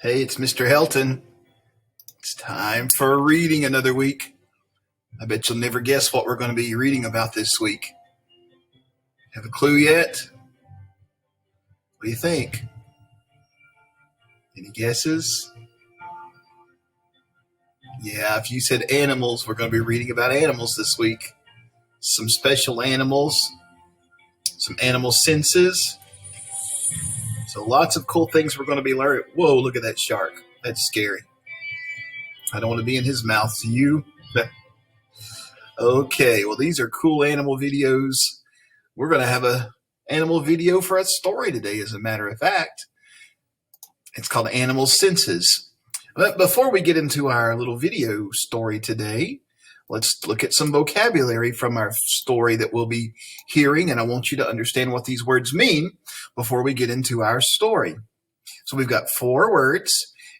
Hey, it's Mr. Helton. It's time for reading another week. I bet you'll never guess what we're going to be reading about this week. Have a clue yet? What do you think? Any guesses? Yeah, if you said animals, we're going to be reading about animals this week. Some special animals, some animal senses. So lots of cool things we're going to be learning. Whoa, look at that shark. That's scary. I don't want to be in his mouth. Do you? Okay, well, these are cool animal videos. We're going to have an animal video for a story today, as a matter of fact. It's called Animal Senses. But before we get into our little video story today, let's look at some vocabulary from our story that we'll be hearing, and I want you to understand what these words mean before we get into our story. So we've got 4 words,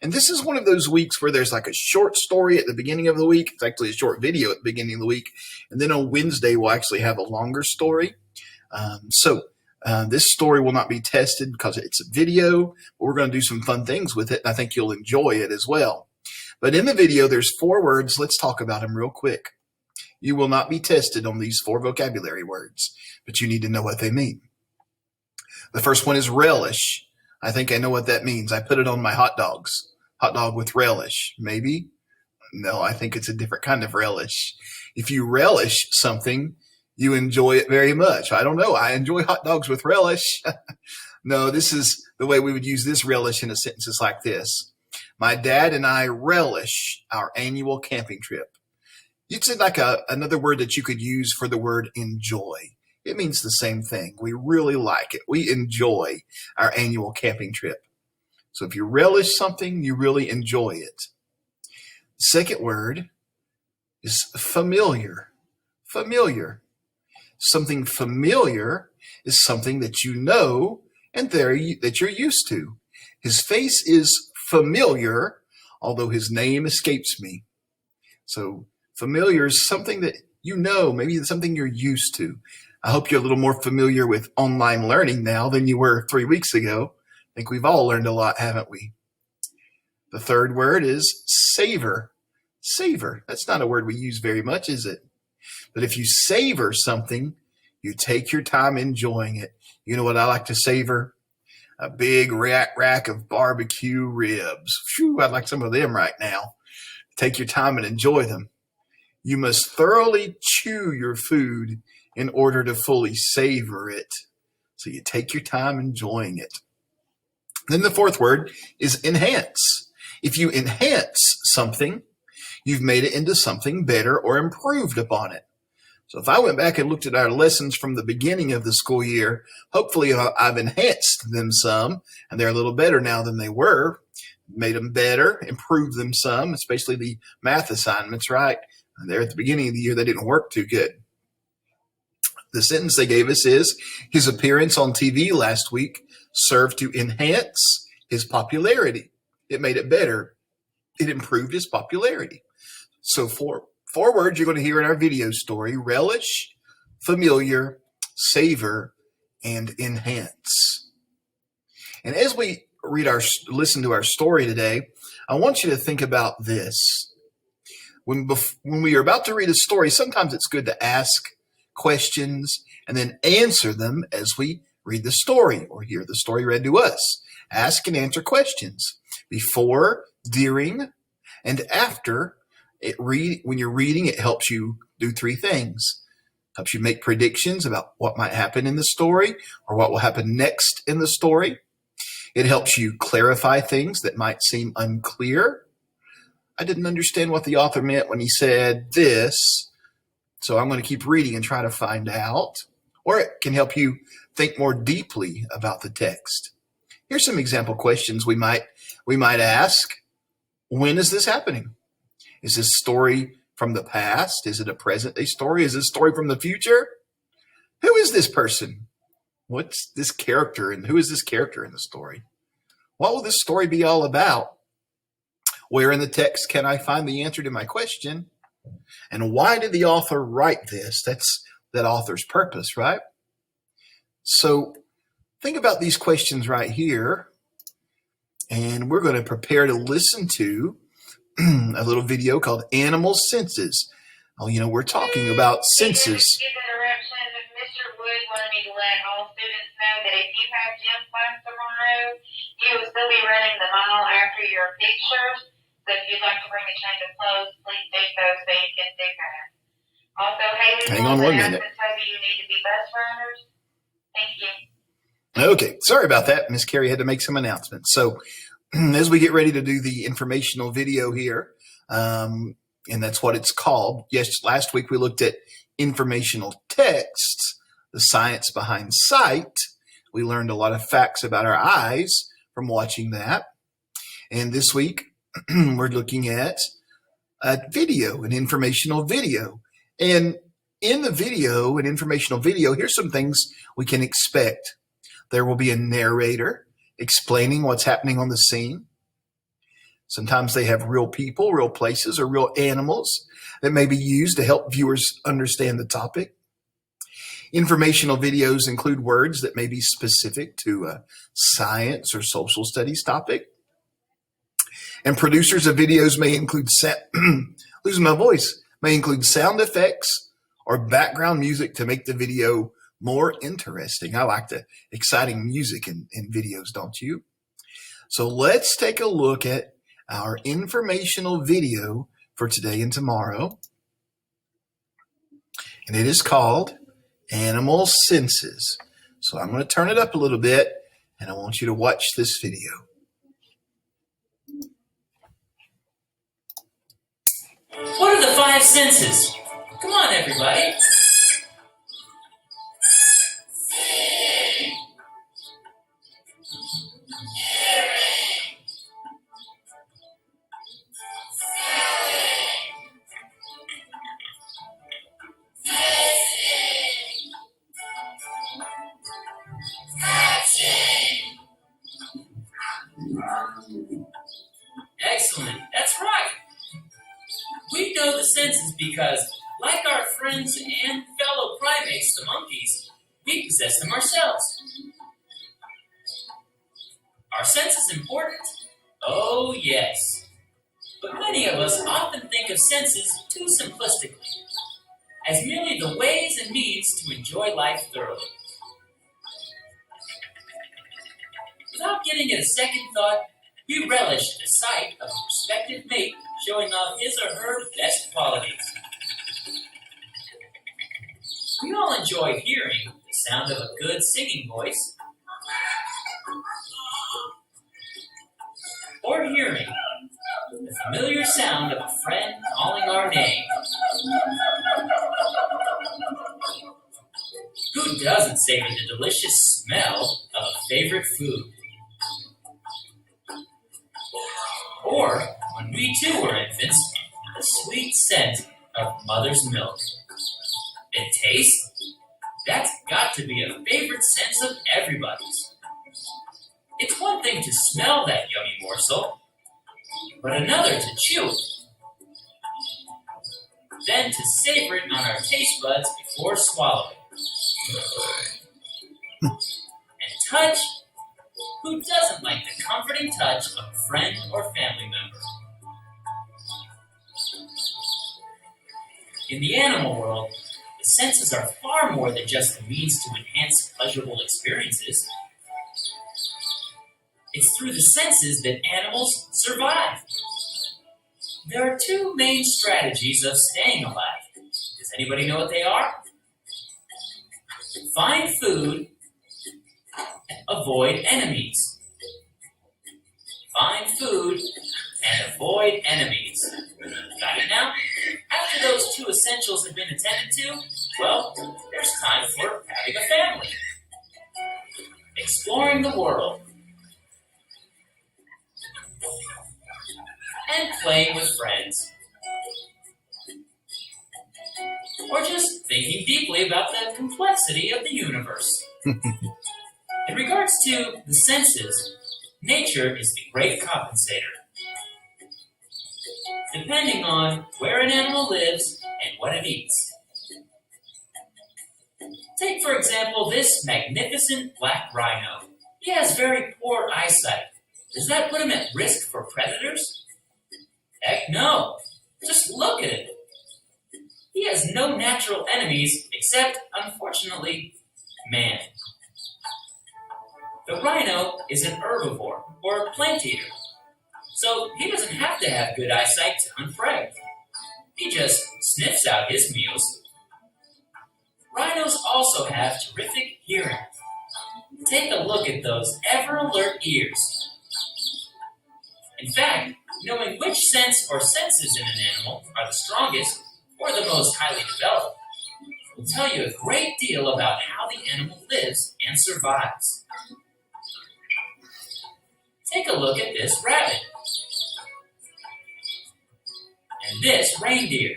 and this is one of those weeks where there's like a short story at the beginning of the week. It's actually a short video at the beginning of the week, and then on Wednesday we'll actually have a longer story. This story will not be tested because it's a video, but we're going to do some fun things with it, and I think you'll enjoy it as well. But in the video, there's 4 words. Let's talk about them real quick. You will not be tested on these 4 vocabulary words, but you need to know what they mean. The first one is relish. I think I know what that means. I put it on my hot dogs. Hot dog with relish. Maybe? No, I think it's a different kind of relish. If you relish something, you enjoy it very much. I don't know. I enjoy hot dogs with relish. No, this is the way we would use this relish in a sentence is like this. My dad and I relish our annual camping trip. It's like another word that you could use for the word enjoy. It means the same thing. We really like it. We enjoy our annual camping trip. So if you relish something, you really enjoy it. The second word is familiar. Familiar. Something familiar is something that you know and that you're used to. His face is familiar, although his name escapes me. So familiar is something that you know, maybe it's something you're used to. I hope you're a little more familiar with online learning now than you were 3 weeks ago. I think we've all learned a lot, haven't we? The third word is savor. Savor. That's not a word we use very much, is it? But if you savor something, you take your time enjoying it. You know what I like to savor? A big rack of barbecue ribs. Phew, I'd like some of them right now. Take your time and enjoy them. You must thoroughly chew your food in order to fully savor it. So you take your time enjoying it. Then the fourth word is enhance. If you enhance something, you've made it into something better or improved upon it. So if I went back and looked at our lessons from the beginning of the school year, hopefully I've enhanced them some, and they're a little better now than they were. Made them better, improved them some, especially the math assignments, right? And there at the beginning of the year, they didn't work too good. The sentence they gave us is, his appearance on TV last week served to enhance his popularity. It made it better. It improved his popularity. So 4 words you're going to hear in our video story: relish, familiar, savor, and enhance. And as we listen to our story today, I want you to think about this. When we are about to read a story, sometimes it's good to ask questions and then answer them as we read the story or hear the story read to us. Ask and answer questions before, during, and after. When you're reading, it helps you do 3 things. Helps you make predictions about what might happen in the story or what will happen next in the story. It helps you clarify things that might seem unclear. I didn't understand what the author meant when he said this, so I'm going to keep reading and try to find out. Or it can help you think more deeply about the text. Here's some example questions we might ask. When is this happening? Is this story from the past? Is it a present day story? Is this story from the future? Who is this person? What's this character and who is this character in the story? What will this story be all about? Where in the text can I find the answer to my question? And why did the author write this? That's that author's purpose, right? So think about these questions right here. And we're going to prepare to listen to a little video called Animal Senses. Oh, we're talking about senses. Mr. Wood wanted me to let all students know that if you have gym class tomorrow, you will still be running the mile after your pictures. So if you'd like to bring a change of clothes, please do so you can do that. Also, Haley, hang on 1 minute. Toby, you need to be bus runners. Thank you. Okay, sorry about that. Miss Carrie had to make some announcements. So as we get ready to do the informational video here, and that's what it's called. Yes, last week we looked at informational texts, the science behind sight. We learned a lot of facts about our eyes from watching that. And this week we're looking at a video, an informational video. And in the video, an informational video, here's some things we can expect. There will be a narrator explaining what's happening on the scene. Sometimes they have real people, real places, or real animals that may be used to help viewers understand the topic. Informational videos include words that may be specific to a science or social studies topic. And producers of videos may include losing my voice, may include sound effects or background music to make the video more interesting. I like the exciting music in videos, don't you? So let's take a look at our informational video for today and tomorrow. And it is called Animal Senses. So I'm going to turn it up a little bit and I want you to watch this video. What are the 5 senses? Come on, everybody. Excellent. That's right. We know the senses because, like our friends and fellow primates, the monkeys, we possess them ourselves. Are senses important? Oh, yes. But many of us often think of senses too simplistically, as merely the ways and means to enjoy life thoroughly. Without giving it a second thought, we relish the sight of a prospective mate showing off his or her best qualities. We all enjoy hearing the sound of a good singing voice, or hearing the familiar sound of a friend calling our name. Who doesn't savor the delicious smell of a favorite food? Or, when we too were infants, the sweet scent of mother's milk. And taste? That's got to be a favorite sense of everybody's. It's one thing to smell that yummy morsel, but another to chew it. Then to savor it on our taste buds before swallowing. And touch? Who doesn't like the comforting touch of a friend or family member? In the animal world, the senses are far more than just a means to enhance pleasurable experiences. It's through the senses that animals survive. There are 2 main strategies of staying alive. Does anybody know what they are? Find food and avoid enemies. Find food and avoid enemies. Got it now? After those 2 essentials have been attended to, well, there's time for having a family. Exploring the world. And playing with friends. Or just thinking deeply about the complexity of the universe. In regards to the senses, nature is the great compensator. Depending on where an animal lives and what it eats. Take, for example, this magnificent black rhino. He has very poor eyesight, Does that put him at risk for predators? Heck no. Just look at it. He has no natural enemies except, unfortunately, man. The rhino is an herbivore or a plant eater, so he doesn't have to have good eyesight to hunt prey. He just sniffs out his meals. Rhinos also have terrific hearing. Take a look at those ever-alert ears. In fact, knowing which sense or senses in an animal are the strongest or the most highly developed will tell you a great deal about how the animal lives and survives. Take a look at this rabbit and this reindeer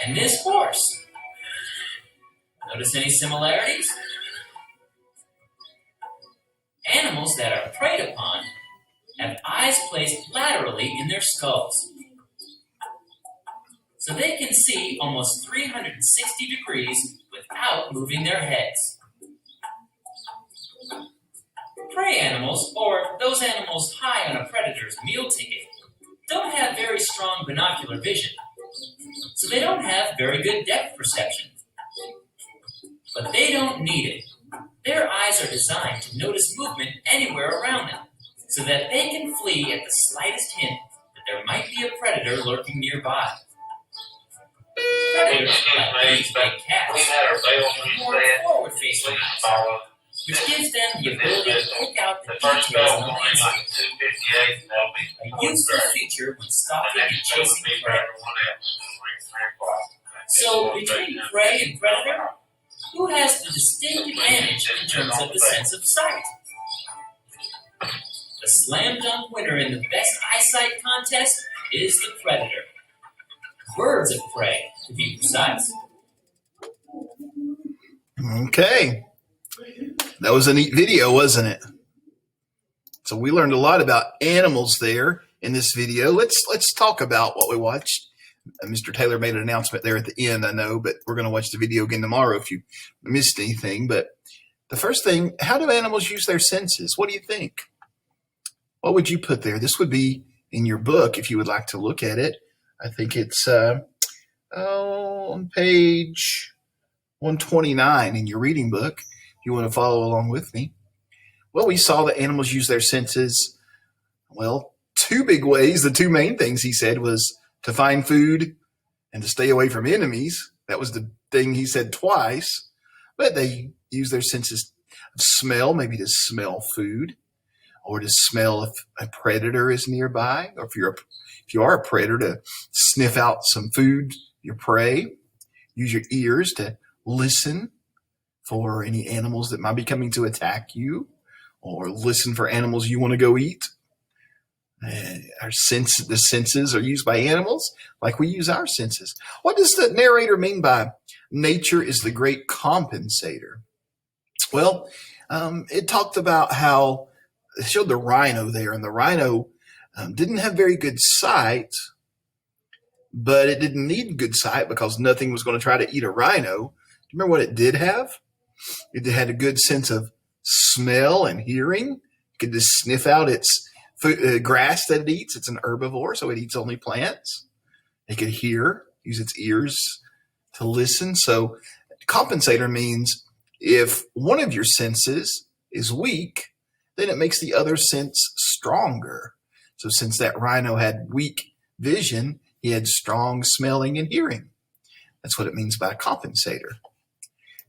and this horse. Notice any similarities? Animals that are preyed upon have eyes placed laterally in their skulls, so they can see almost 360 degrees without moving their heads. Prey animals, or those animals high on a predator's meal ticket, don't have very strong binocular vision, so they don't have very good depth perception. But they don't need it. Their eyes are designed to notice movement anywhere around them, so that they can flee at the slightest hint that there might be a predator lurking nearby. Predators, like these big cats, have more forward-facing eyes, which gives them the ability to pick out the details in the landscape, a useful feature when stalking and chasing prey. So, between prey and predator, who has the distinct advantage in terms of the sense of sight? The slam dunk winner in the best eyesight contest is the predator. Birds of prey, to be precise. Okay. That was a neat video, wasn't it? So we learned a lot about animals there in this video. Let's talk about what we watched. Mr. Taylor made an announcement there at the end, I know, but we're going to watch the video again tomorrow if you missed anything. But the first thing, how do animals use their senses? What do you think? What would you put there? This would be in your book if you would like to look at it. I think it's on page 129 in your reading book, if you want to follow along with me. Well, we saw that animals use their senses, well, two big ways. The two main things he said was to find food and to stay away from enemies. That was the thing he said twice. But they use their senses of smell, maybe to smell food, or to smell if a predator is nearby, or if you are a predator, to sniff out some food, your prey. Use your ears to listen for any animals that might be coming to attack you, or listen for animals you want to go eat. The senses are used by animals like we use our senses. What does the narrator mean by nature is the great compensator? Well, it talked about how it showed the rhino there, and the rhino didn't have very good sight, but it didn't need good sight because nothing was going to try to eat a rhino. Do you remember what it did have? It had a good sense of smell and hearing. It could just sniff out its food, grass that it eats. It's an herbivore, so it eats only plants. It could hear, use its ears to listen. So compensator means if one of your senses is weak, then it makes the other sense stronger. So since that rhino had weak vision, he had strong smelling and hearing. That's what it means by compensator.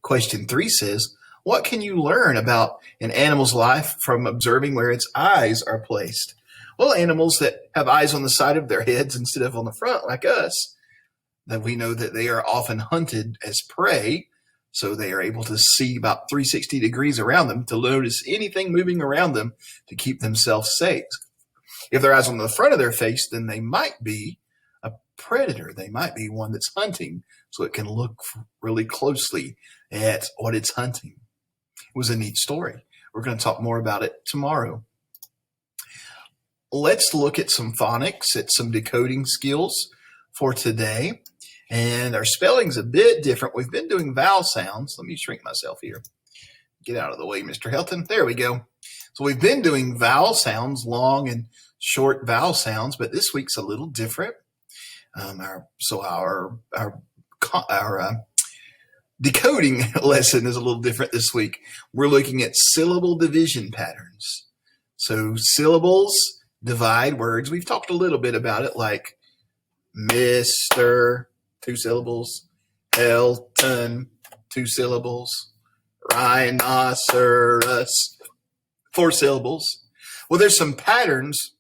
Question 3 says, what can you learn about an animal's life from observing where its eyes are placed? Well, animals that have eyes on the side of their heads instead of on the front, like us, that we know that they are often hunted as prey, so they are able to see about 360 degrees around them to notice anything moving around them to keep themselves safe. If their eyes on the front of their face, then they might be a predator. They might be one that's hunting, so it can look really closely at what it's hunting. It was a neat story. We're going to talk more about it tomorrow. Let's look at some phonics, at some decoding skills for today. And our spelling's a bit different. We've been doing vowel sounds. Let me shrink myself here. Get out of the way, Mr. Helton. There we go. So we've been doing vowel sounds, long and short vowel sounds, but this week's a little different. Our decoding lesson is a little different this week. We're looking at syllable division patterns. So syllables divide words. We've talked a little bit about it, like Mr., 2 syllables, Helton, 2 syllables, rhinoceros, 4 syllables. Well, there's some patterns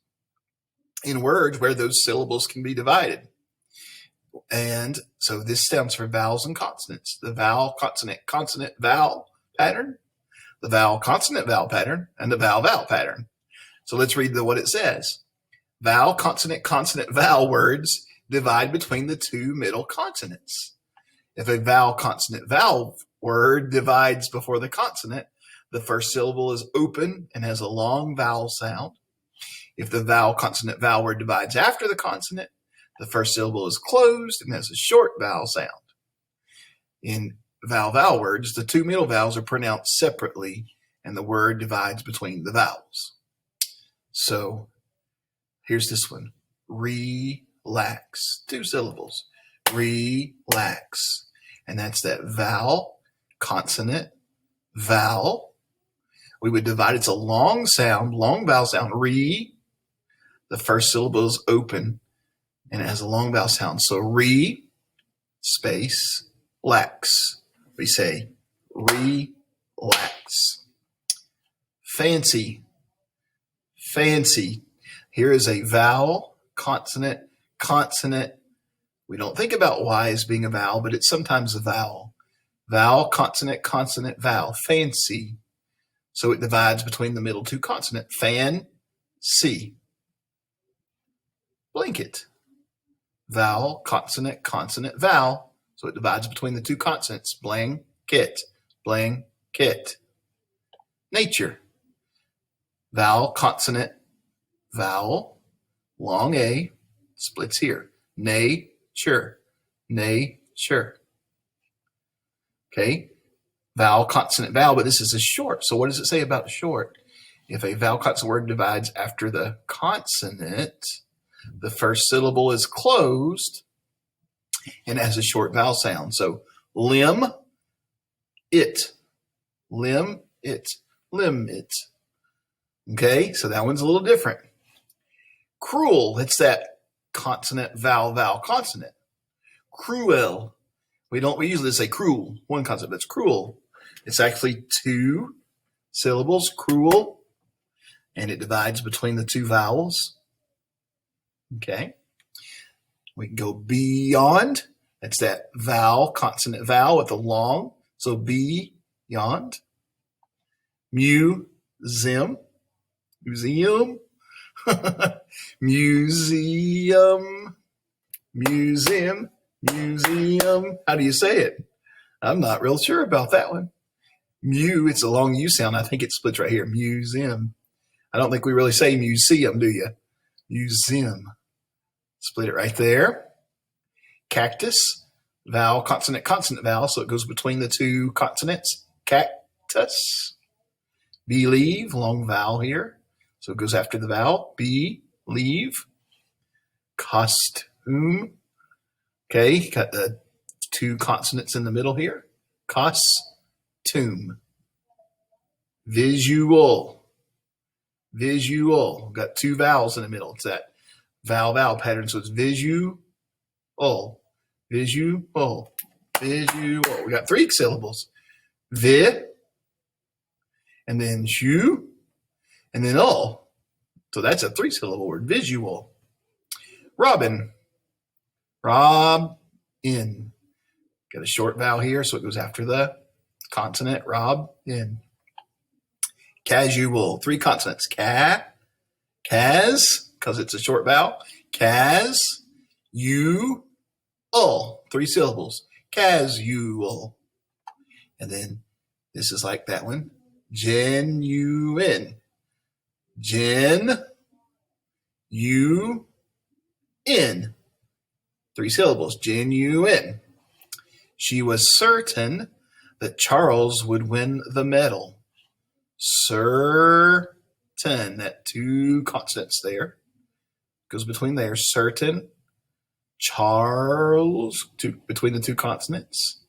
in words where those syllables can be divided. And so this stands for vowels and consonants. The vowel, consonant, consonant, vowel pattern, the vowel, consonant, vowel pattern, and the vowel, vowel pattern. So let's read what it says. Vowel, consonant, consonant, vowel words divide between the 2 middle consonants. If a vowel, consonant, vowel word divides before the consonant, the first syllable is open and has a long vowel sound. If the vowel, consonant, vowel word divides after the consonant, the first syllable is closed and has a short vowel sound. In vowel words, the 2 middle vowels are pronounced separately and the word divides between the vowels. So here's this one. Relax. 2 syllables. Relax. And that's that vowel, consonant, vowel. We would divide. It's a long sound, long vowel sound. Re. The first syllable is open and it has a long vowel sound. So re, space, lax. We say relax. Fancy. Fancy. Here is a vowel, consonant, consonant. We don't think about Y as being a vowel, but it's sometimes a vowel. Vowel, consonant, consonant, vowel. Fancy. So it divides between the middle 2 consonant. Fan, C. Blanket. Vowel, consonant, consonant, vowel. So it divides between the 2 consonants. Blanket, blanket. Nature. Vowel, consonant, vowel, long A, splits here. Nature, nature. Okay, vowel, consonant, vowel, but this is a short. So what does it say about short? If a vowel, consonant word divides after the consonant, the first syllable is closed and has a short vowel sound. So limb, it, limb, it, limb, it. Okay, so that one's a little different. Cruel, it's that consonant, vowel, vowel, consonant. Cruel. We usually say cruel, 1 consonant, but it's cruel. It's actually 2 syllables, cruel, and it divides between the 2 vowels. Okay. We can go beyond. It's that vowel, consonant, vowel with a long. So beyond. Museum. Museum. Museum. Museum. Museum. How do you say it? I'm not real sure about that one. It's a long U sound. I think it splits right here. Museum. I don't think we really say museum, do you? Museum. Split it right there. Cactus. Vowel, consonant, consonant, vowel. So it goes between the 2 consonants. Cactus. Believe. Long vowel here. So it goes after the vowel. Believe. Costume. Okay, got the 2 consonants in the middle here. Costume. Visual. Visual. Got 2 vowels in the middle. It's that vowel pattern. So it's visual. Visual. Visual. We got 3 syllables. Vi. And then ju. And then ul. So that's a 3-syllable word. Visual. Robin. Rob. In. Got a short vowel here, so it goes after the consonant. Rob. In. Casual. 3 consonants. Cas, because it's a short vowel. You. Ul. 3 syllables. Casual. And then this is like that one. Genuine. Gen. You. In. 3 syllables. Genuine. She was certain that Charles would win the medal. Certain, that two consonants there, goes between there. Certain, Charles, between the two consonants,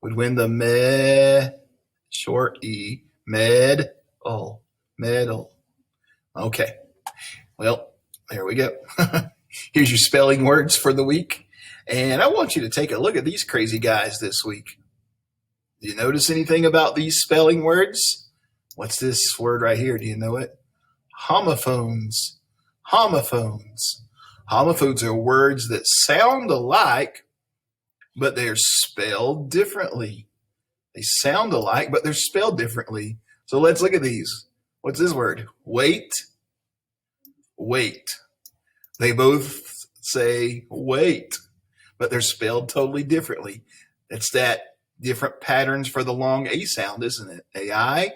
would win the short E, medal. Okay, well, there we go. Here's your spelling words for the week. And I want you to take a look at these crazy guys this week. Do you notice anything about these spelling words? What's this word right here? Do you know it? Homophones. Homophones. Homophones are words that sound alike, but they're spelled differently. They sound alike, but they're spelled differently. So let's look at these. What's this word? Wait. Wait. They both say wait, but they're spelled totally differently. It's that different patterns for the long A sound, isn't it? AI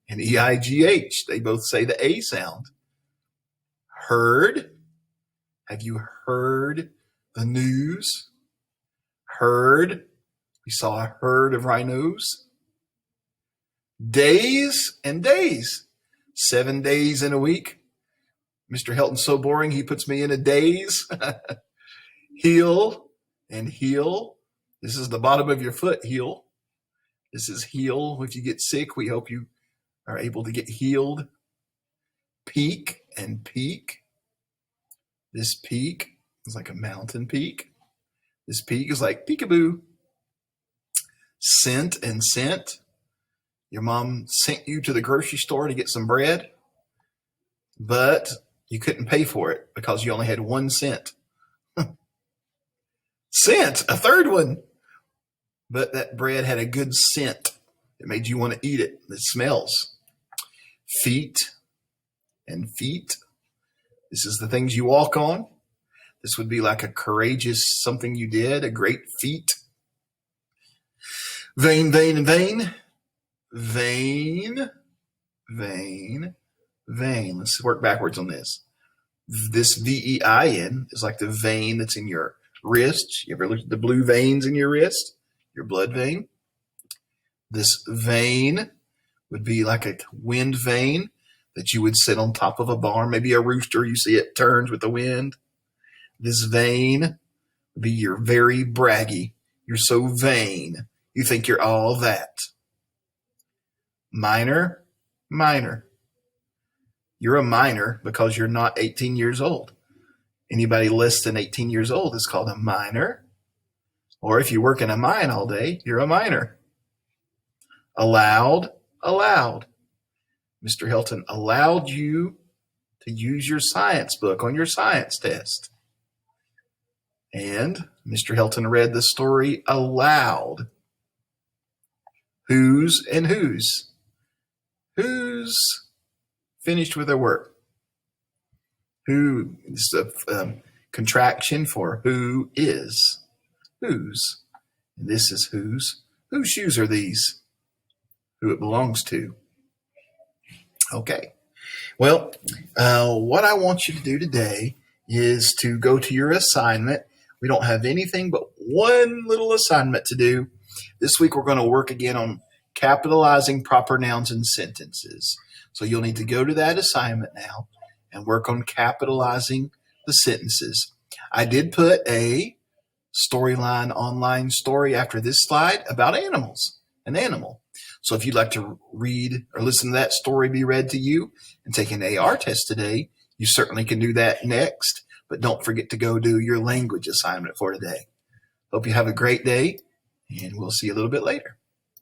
and EIGH. They both say the A sound. Heard. Have you heard the news? Herd. We saw a herd of rhinos. Days and days. 7 days in a week. Mr. Helton's so boring, he puts me in a daze. Heel and heel. This is the bottom of your foot, heel. This is heel. If you get sick, we hope you are able to get healed. Peak and peak. This peak is like a mountain peak. This peak is like peekaboo. Scent and scent. Your mom sent you to the grocery store to get some bread, but you couldn't pay for it because you only had 1 cent. Scent, a third one. But that bread had a good scent. It made you want to eat it. It smells. Feet and feet. This is the things you walk on. This would be like a courageous something you did, a great feat. Vain, vain, and vain. Vain, vain, vain. Let's work backwards on this. This VEIN is like the vein that's in your wrist. You ever look at the blue veins in your wrist? Your blood vein. This vein would be like a wind vane that you would sit on top of a barn, maybe a rooster. You see it turns with the wind. This vein would be you're very braggy. You're so vain. You think you're all that. Minor, minor. You're a minor because you're not 18 years old. Anybody less than 18 years old is called a minor. Or if you work in a mine all day, you're a minor. Allowed, allowed. Mr. Helton allowed you to use your science book on your science test. And Mr. Helton read the story aloud. Whose and whose? Who's finished with their work? Who is a contraction for who is. Whose. And this is whose. Whose shoes are these? Who it belongs to. Okay. Well, what I want you to do today is to go to your assignment. We don't have anything but one little assignment to do. This week we're going to work again on capitalizing proper nouns in sentences. So you'll need to go to that assignment now and work on capitalizing the sentences. I did put a storyline online story after this slide about animals, an animal. So if you'd like to read or listen to that story be read to you and take an AR test today, you certainly can do that next. But don't forget to go do your language assignment for today. Hope you have a great day, and we'll see you a little bit later.